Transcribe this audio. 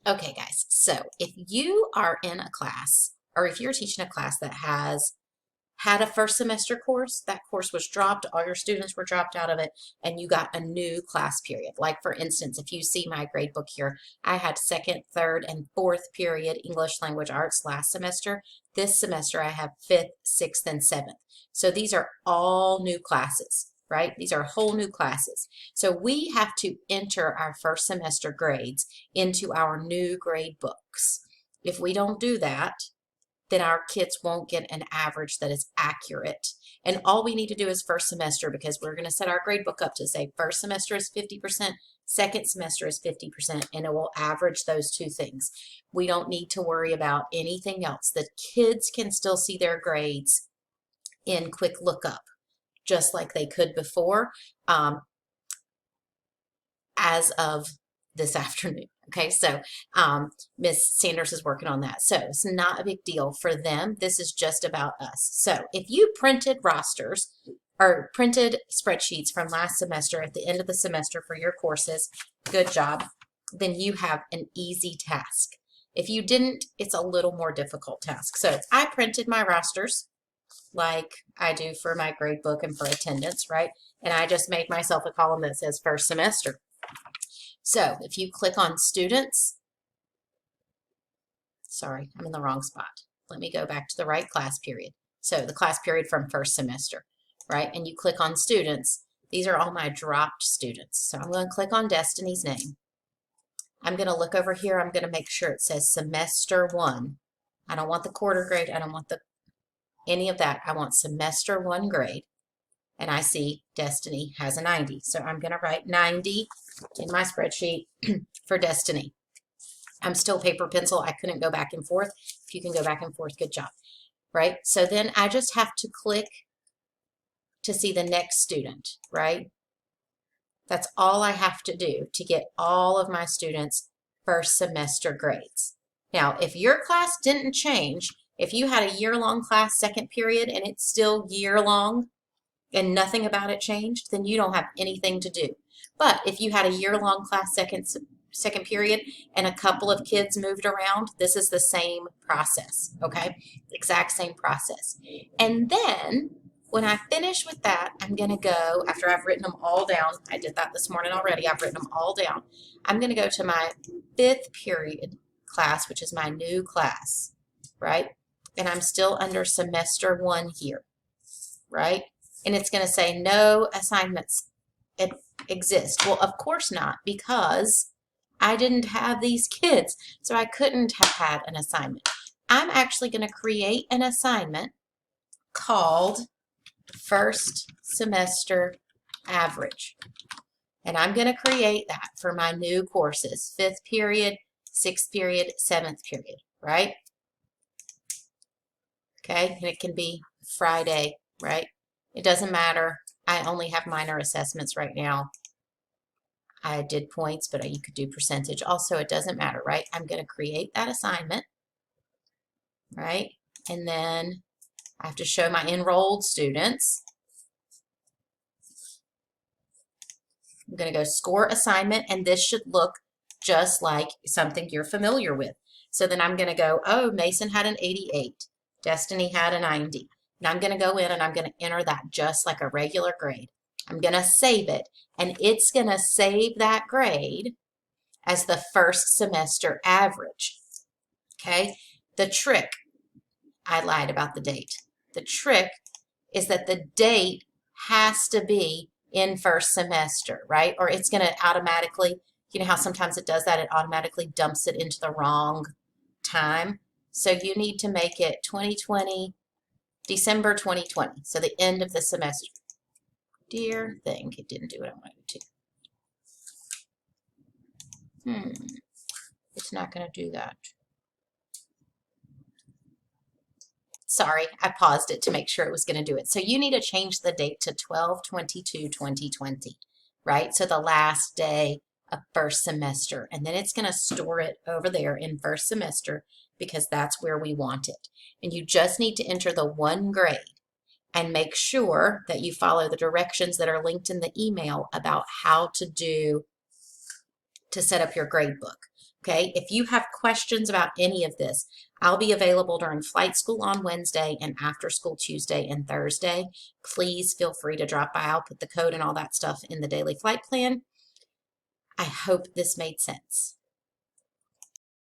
Okay, guys, so if you are in a class or if you're teaching a class that has had a first semester course, that course was dropped, all your students were dropped out of it, and you got a new class period. Like for instance, if you see my grade book here, I had second, third, and fourth period English language arts last semester. This semester I have fifth, sixth, and seventh. So these are all new classes, right? These are whole new classes. So we have to enter our first semester grades into our new grade books. If we don't do that, then our kids won't get an average that is accurate. And all we need to do is first semester, because we're going to set our grade book up to say first semester is 50%, second semester is 50%, and it will average those two things. We don't need to worry about anything else. The kids can still see their grades in quick lookup, just like they could before, as of this afternoon. Okay, so Miss Sanders is working on that. So it's not a big deal for them. This is just about us. So if you printed rosters or printed spreadsheets from last semester at the end of the semester for your courses, good job. Then you have an easy task. If you didn't, it's a little more difficult task. So I printed my rosters like I do for my grade book and for attendance, right? And I just made myself a column that says first semester. So if you click on students, sorry, I'm in the wrong spot. Let me go back to the right class period. So the class period from first semester, right? And you click on students. These are all my dropped students. So I'm going to click on Destiny's name. I'm going to look over here. I'm going to make sure it says semester 1. I don't want the quarter grade. I don't want any of that. I want semester 1 grade. And I see Destiny has a 90. So I'm going to write 90 in my spreadsheet for Destiny. I'm still paper pencil. I couldn't go back and forth. If you can go back and forth, good job. Right? So then I just have to click to see the next student, right? That's all I have to do to get all of my students' first semester grades. Now, if your class didn't change, if you had a year-long class second period and it's still year-long, and nothing about it changed, then you don't have anything to do. But if you had a year-long class second period and a couple of kids moved around, this is the same process, okay? Exact same process. And then when I finish with that, I'm going to go, after I've written them all down, I did that this morning already, I've written them all down. I'm going to go to my fifth period class, which is my new class, right? And I'm still under semester 1 here, right? And it's going to say no assignments exist. Well, of course not, because I didn't have these kids, so I couldn't have had an assignment. I'm actually going to create an assignment called first semester average. And I'm going to create that for my new courses, 5th period, 6th period, 7th period, right? Okay, and it can be Friday, right? It doesn't matter. I only have minor assessments right now. I did points, but you could do percentage. Also, it doesn't matter, right? I'm going to create that assignment, right? And then I have to show my enrolled students. I'm going to go score assignment, and this should look just like something you're familiar with. So then I'm going to go, oh, Mason had an 88. Destiny had a 90. And I'm going to go in and I'm going to enter that just like a regular grade. I'm going to save it, and it's going to save that grade as the first semester average. Okay? The trick, I lied about the date. The trick is that the date has to be in first semester, right? Or it's going to automatically, you know how sometimes it does that? It automatically dumps it into the wrong time. So you need to make it 2020, December 2020, so the end of the semester. Dear thing, it didn't do what I wanted it to. It's not going to do that. Sorry, I paused it to make sure it was going to do it. So you need to change the date to 12/22/2020, right? So the last day of first semester. And then it's going to store it over there in first semester because that's where we want it. And you just need to enter the one grade and make sure that you follow the directions that are linked in the email about how to set up your grade book. Okay, if you have questions about any of this, I'll be available during flight school on Wednesday and after school Tuesday and Thursday. Please feel free to drop by. I'll put the code and all that stuff in the daily flight plan. I hope this made sense.